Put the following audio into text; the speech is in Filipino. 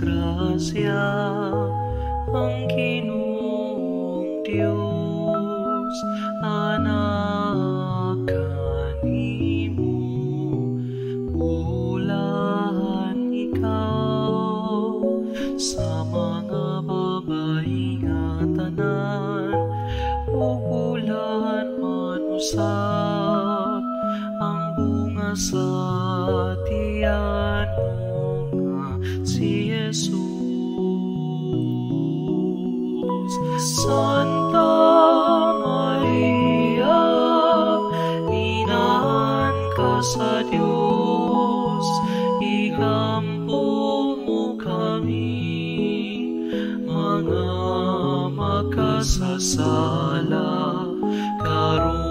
grasya ang Ginoong Diyos, anak kanimo, bulan ikaw sa mga babae nga tanan, bulan man usab ang bunga sa tiyan mo nga si Jesus. Santa Maria, inahan ka sa Diyos, ikampo mo kaming mga makasasala, karon